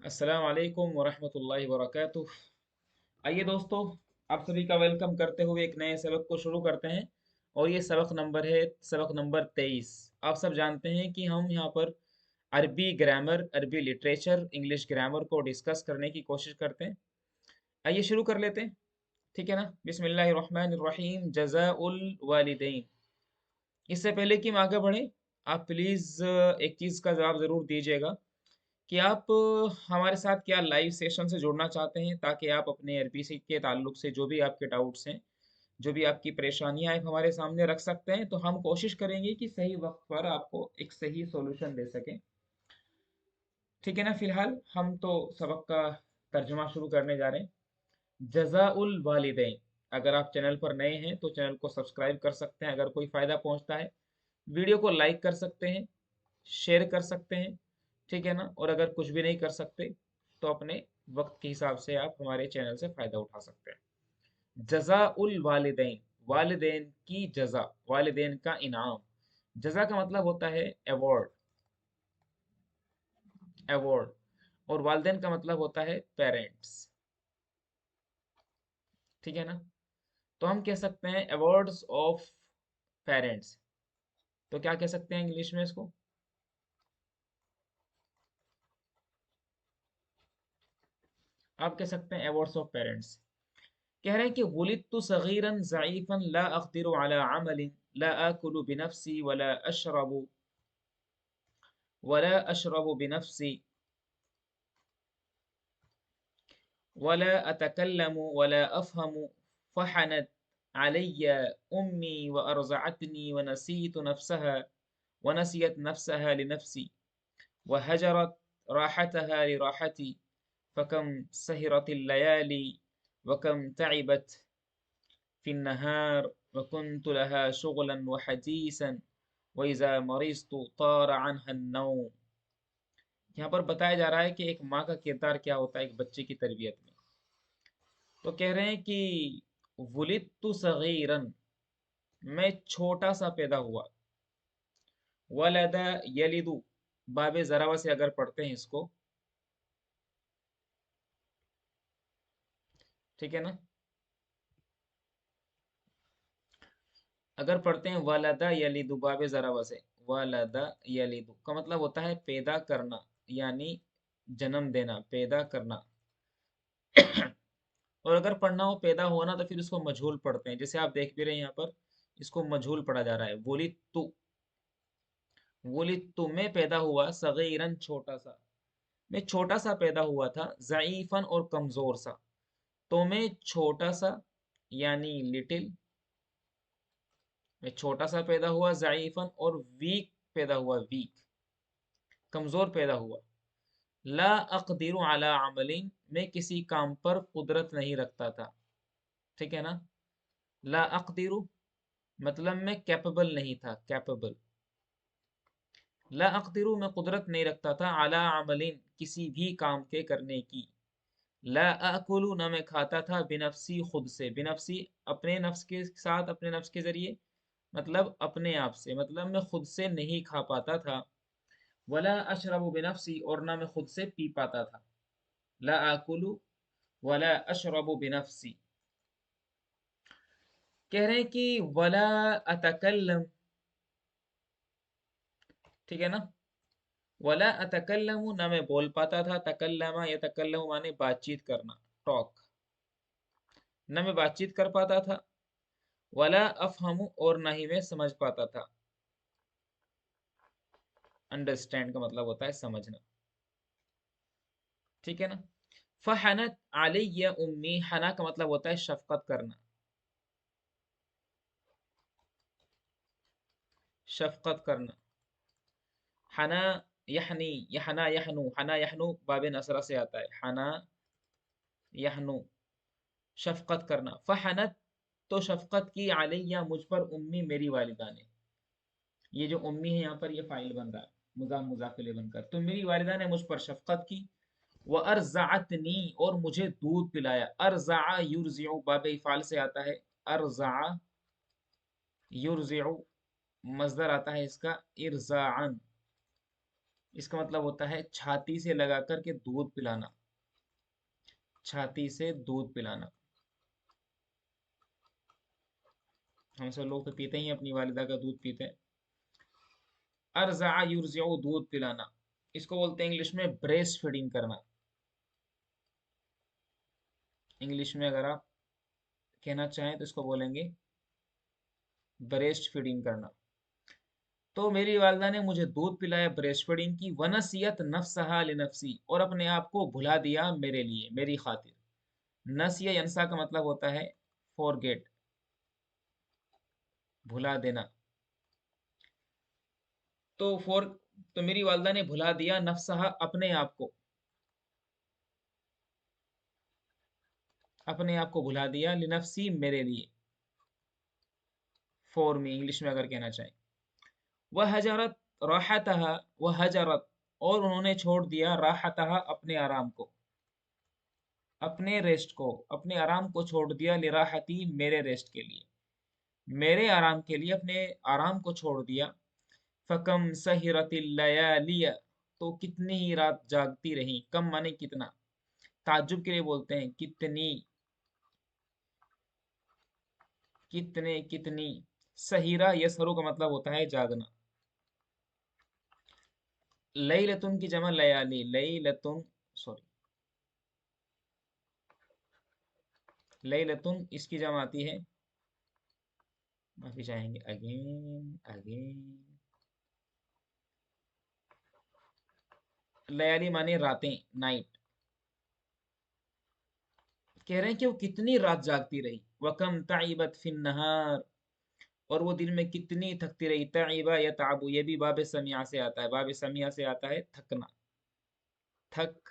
अस्सलाम वालेकुम वरहमतुल्लाहि वबरकातुह। आइए दोस्तों, आप सभी का वेलकम करते हुए एक नए सबक को शुरू करते हैं। और ये सबक नंबर 23। आप सब जानते हैं कि हम यहाँ पर अरबी ग्रामर, अरबी लिटरेचर, इंग्लिश ग्रामर को डिस्कस करने की कोशिश करते हैं। आइए शुरू कर लेते हैं। ठीक है ना। बिस्मिल्लाहिर्रहमानिर्रहीम। जज़ाउल वालिदैन। इससे पहले कि हम आगे बढ़ें, आप प्लीज़ एक चीज़ का जवाब ज़रूर दीजिएगा कि आप हमारे साथ क्या लाइव सेशन से जुड़ना चाहते हैं, ताकि आप अपने अरबी से के ताल्लुक से जो भी आपके डाउट्स हैं, जो भी आपकी परेशानियां हैं, आप हमारे सामने रख सकते हैं। तो हम कोशिश करेंगे कि सही वक्त पर आपको एक सही सॉल्यूशन दे सकें। ठीक है ना। फिलहाल हम तो सबक का तर्जुमा शुरू करने जा रहे हैं। जज़ाउल वालिदैन। अगर आप चैनल पर नए हैं तो चैनल को सब्सक्राइब कर सकते हैं। अगर कोई फ़ायदा पहुंचता है, वीडियो को लाइक कर सकते हैं, शेयर कर सकते हैं। ठीक है ना। और अगर कुछ भी नहीं कर सकते तो अपने वक्त के हिसाब से आप हमारे चैनल से फ़ायदा उठा सकते हैं। जज़ा उल वालिदैन। वालिदैन की जज़ा, वालिदैन का इनाम। जज़ा का मतलब होता है अवार्ड, अवार्ड। और वालिदैन का मतलब होता है पेरेंट्स। ठीक है ना। तो हम कह सकते हैं अवार्ड्स ऑफ पेरेंट्स। तो क्या कह सकते हैं इंग्लिश में इसको? आप कह सकते हैं अवार्ड्स ऑफ पेरेंट्स। कह रहे हैं कि वुलिदतु सगीरन ज़ईफ़न ला अक़दिरु अला अमलिन ला आकुलु बिनफ़्सी वला अशरबु बिनफ़्सी वला अतकल्लमु वला अफ़हमु फ़हनत अलय्य उम्मी व अरज़अतनी व नसियत नफ़्सहा लिनफ़्सी व हजरत राहतहा लिराहती फ़कम सहरतिल लयाली व कम तइबत في النهار وكنت لها شغلا وحديثا وإذا مرضت طار عنها النوم۔ यहाँ पर बताया जा रहा है कि एक माँ का किरदार क्या होता है एक बच्चे की तरबियत में। तो कह रहे हैं कि वुलिदतु सगीरन, मैं छोटा सा पैदा हुआ। वलदा यलिदु, बाबे जरावा से अगर पढ़ते हैं इसको, ठीक है ना। अगर पढ़ते हैं वलदा यलिदु बाबे जरावा से, वलदा यलिदु का मतलब होता है पैदा करना, यानी जन्म देना, पैदा करना। और अगर पढ़ना हो पैदा होना तो फिर उसको मजहूल पढ़ते हैं। जैसे आप देख भी रहे हैं यहाँ पर, इसको मजहूल पढ़ा जा रहा है। वुलिदतु में पैदा हुआ, सगीरन छोटा सा, मैं छोटा सा पैदा हुआ था, ज़ईफन और कमजोर सा। तो मैं छोटा सा यानी लिटिल, मैं छोटा सा पैदा हुआ, ज़ईफन और वीक पैदा हुआ, वीक, कमजोर पैदा हुआ। ला अक़दिरु अला अमलिन, मैं किसी काम पर कुदरत नहीं रखता था। ठीक है ना। ला अक़दिरु मतलब मैं कैपेबल नहीं था, कैपेबल। ला अक़दिरु मैं कुदरत नहीं रखता था, अला अमलिन किसी भी काम के करने की। ला अकुलु न मैं खाता था, बिनफ्सी खुद से, बिनफ्सी अपने नफ्स के साथ, अपने नफ्स के जरिए, मतलब अपने आप से, मतलब मैं खुद से नहीं खा पाता था। वला अशरबु बिनफ्सी और ना मैं खुद से पी पाता था। ला आकुलु वला अशरबु बिनफ्सी। कह रहे हैं कि वला अतकल्लम, ठीक है ना। वला अतकल्लमु ना मैं बोल पाता था, तकल्लमा या तकल्लमु माने बातचीत करना, टॉक। ना मैं बातचीत कर पाता था। वला अफहमु और ना ही मैं समझ पाता था। अंडरस्टैंड का मतलब होता है समझना। ठीक है ना। फहनत अलैया उम्मी, हना का मतलब होता है शफकत करना, शफकत करना। हना यहनी, यहना यहनु, हना यहनु बाबे नसरा से आता है, हना यहनु, शफकत करना। फहनत तो शफकत की, अलैया मुझ पर, उम्मी मेरी वालिदा ने। ये जो उम्मी है यहाँ पर ये फाइल बन रहा है, मुजाफ इलैह बनकर। तो मेरी वालिदा ने मुझ पर शफकत की। व अरज़अतनी और मुझे दूध पिलाया। अरज़अ युरज़िउ बाबे इफ़ाल से आता है, अरज़अ युरज़िउ, मज़दर आता है इसका इरज़ाअन, اس کا مطلب ہوتا ہے چھاتی سے لگا کر کے دودھ پلانا، چھاتی سے دودھ پلانا. ہم سب لوگ تو پیتے ہی ہیں، اپنی والدہ کا دودھ پیتے ہیں. ارزع یرزع، دودھ پلانا. اس کو بولتے ہیں انگلش میں بریسٹ فیڈنگ کرنا. انگلش میں اگر آپ کہنا چاہیں تو اس کو بولیں گے بریسٹ فیڈنگ کرنا. تو میری والدہ نے مجھے دودھ پلایا بریسٹ فیڈنگ کی. ونسیت نفسہا لنفسی، اور اپنے آپ کو بھلا دیا میرے لیے، میری خاطر. نسیہ ینسا کا مطلب ہوتا ہے فورگیٹ، بھلا دینا. تو تو میری والدہ نے بھلا دیا نفسہا، اپنے آپ کو، اپنے آپ کو بھلا دیا، لنفسی، میرے لیے، فور می انگلش میں اگر کہنا چاہیں. وہ حجرت راحتہا، وہ حجرت، اور انہوں نے چھوڑ دیا راحتہا، اپنے آرام کو، اپنے ریسٹ کو، اپنے آرام کو چھوڑ دیا، لراحتی، میرے ریسٹ کے لیے، میرے آرام کے لیے اپنے آرام کو چھوڑ دیا. فکم سہرت اللیالی، تو کتنی ہی رات جاگتی رہی. کم مانے کتنا، تعجب کے لیے بولتے ہیں کتنی، کتنے، کتنی. سہیرہ یسہرو کا مطلب ہوتا ہے جاگنا. لیلتن کی جمع لیالی، لیلتن، سوری، لیلتن اس کی جمع آتی ہے، معافی چاہیں گے، اگین اگین. لیالی مانے راتیں، نائٹ. کہہ رہے ہیں کہ وہ کتنی رات جاگتی رہی. وکم تعبت فی النہار، اور وہ دن میں کتنی تھکتی رہی. تعبہ یا تعبو، یہ بھی باب سمیع سے آتا ہے، باب سمیع سے آتا ہے تھکنا، تھک.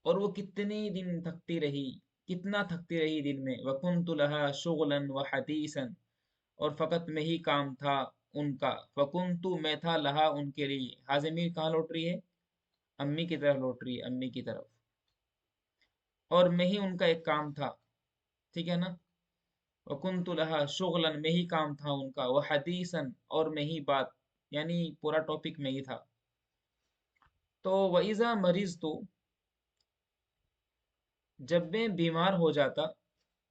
اور وہ کتنی دن تھکتی رہی، کتنا تھکتی رہی دن میں. وکنت لها شغلا وحدیثا، اور فقط میں ہی کام تھا ان کا. وکنت، میں تھا، لہا، ان کے لیے. حاضمیر کہاں لوٹ رہی ہے؟ امی کی طرف لوٹ رہی ہے، امی کی طرف. اور میں ہی ان کا ایک کام تھا، ٹھیک ہے نا. وکنت لها شغلا، میں ہی کام تھا ان کا. وحدیثا، اور میں ہی بات، یعنی پورا ٹاپک میں ہی تھا. تو وَإِذَا مَرِضْتُ، جب میں بیمار ہو جاتا.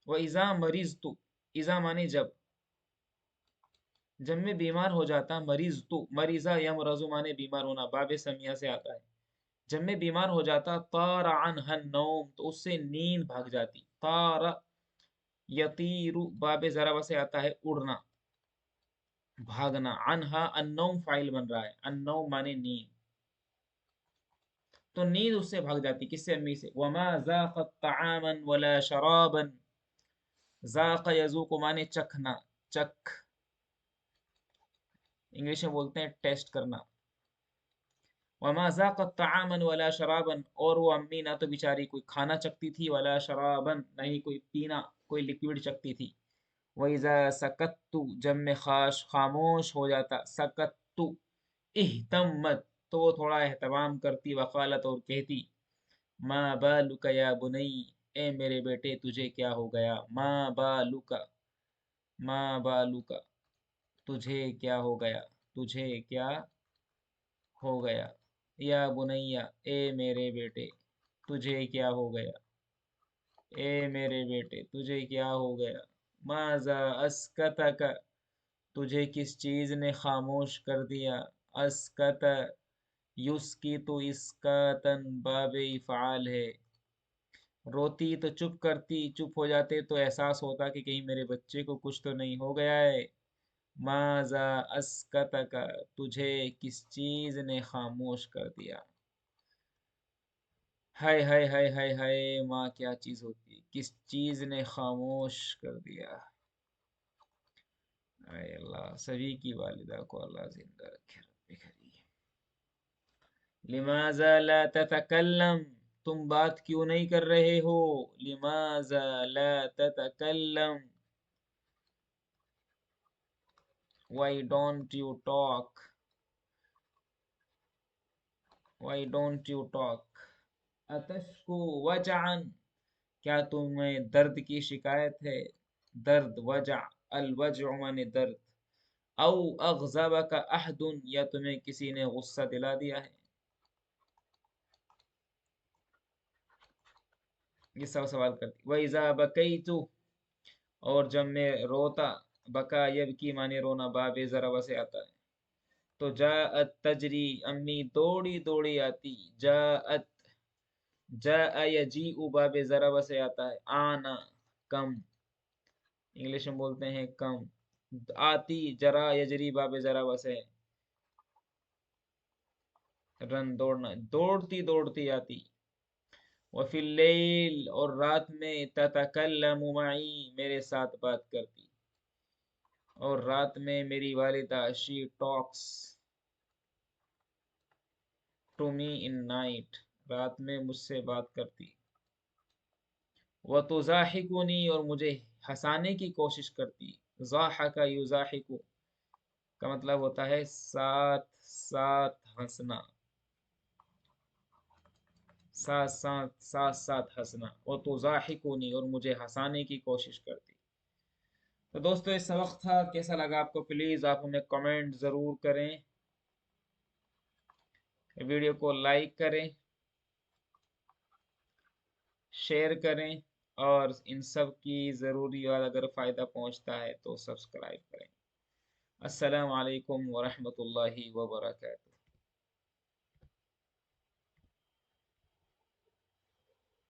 وَإِذَا مَرِضْتُ، اذا مانے جب، جب میں بیمار ہو جاتا. مریض تو، مریضہ یمرض مانے بیمار ہونا، باب سمیہ سے آتا ہے. جب میں بیمار ہو جاتا. طار عنہ النوم، تو اس سے نیند بھاگ جاتی. طار یطیر، باب ضرب سے آتا ہے اڑنا، بھاگنا. عنہا، النوم فاعل بن رہا ہے، النوم مانے نیند. تو نیند اس سے بھاگ جاتی. کس سے؟ امی سے. وما ذاقت طعاما ولا شرابا، ذاق یذوق مانے چکھنا، چکھ، انگلش میں بولتے ہیں ٹیسٹ کرنا. وما ذاقت طعاما ولا شرابا، اور وہ امی نہ تو بیچاری کوئی کھانا چکتی تھی، ولا شرابا، نہ ہی کوئی پینا، کوئی لکوڈ چکتی تھی. وَإِذَا سَكَتْتُ، جب میں خاموش ہو جاتا. سَكَتْتُ اہتمت، تو وہ تھوڑا اہتمام کرتی. وقالت، اور کہتی. ما بالک یا بنی، اے میرے بیٹے تجھے کیا ہو گیا. ما بالک، ما بالک، تجھے کیا ہو گیا، تجھے کیا ہو گیا. یا بنیا، اے میرے بیٹے، تجھے کیا ہو گیا، اے میرے بیٹے تجھے کیا ہو گیا. ماذا اسکتک، تجھے کس چیز نے خاموش کر دیا. اسکت یسکی، تو اسکاتن باب افعال ہے. روتی تو چپ کرتی، چپ ہو جاتے تو احساس ہوتا کہ کہیں میرے بچے کو کچھ تو نہیں ہو گیا ہے. ماذا اسکتک، تجھے کس چیز نے خاموش کر دیا. ہائے ہائے ہائے ہائے ہائے، ماں کیا چیز ہوتی ہے، کس چیز نے خاموش کر دیا. اے اللہ، سبھی کی والدہ کو اللہ زندہ رکھے رب کریم. لماذا لا تتکلم، تم بات کیوں نہیں کر رہے ہو. لماذا لا تتکلم، why don't you talk، why don't you talk. اتشکو وجعا، کیا تمہیں درد کی شکایت ہے. درد، وجع، الوجع مانے درد. औ अग़ज़बका अहदुन, या तुम्हें किसी ने गुस्सा दिला दिया है। ये सब सवाल करती। वइज़ा बकैतु, और जब मैं रोता, बका यबकी माने रोना, बाबे ज़रब से आता है। तो जाअत तजरी, अम्मी दौड़ी दौड़ी आती। जाअत, जाअ यजीउ बाबे ज़रब से आता है। आना, कम, इंग्लिश में बोलते हैं कम। आती, जरा यजरी बाबे ज़रब से, रन दौड़ना, दौड़ती दौड़ती आती। वफ़िल लैल, और रात में, ततकल्लमु मई, मेरे साथ बात करती। और रात में मेरी वालिदा, she talks to me in night, रात में मुझसे बात करती। व तुज़ाहिकुनी, और मुझे हंसाने की कोशिश करती। ज़ाहका युज़ाहिकु का मतलब होता है साथ साथ हंसना, साथ साथ साथ साथ हंसना। व तुज़ाहिकुनी, और मुझे हंसाने की कोशिश करती। तो दोस्तों ये सबक था, कैसा लगा आपको प्लीज़ आप हमें कमेंट ज़रूर करें, वीडियो को लाइक करें, शेयर करें, और इन सब की ज़रूरी और अगर फ़ायदा पहुंचता है तो सब्सक्राइब करें। अस्सलाम वालेकुम वरहमतुल्लाहि वबरकातुहू।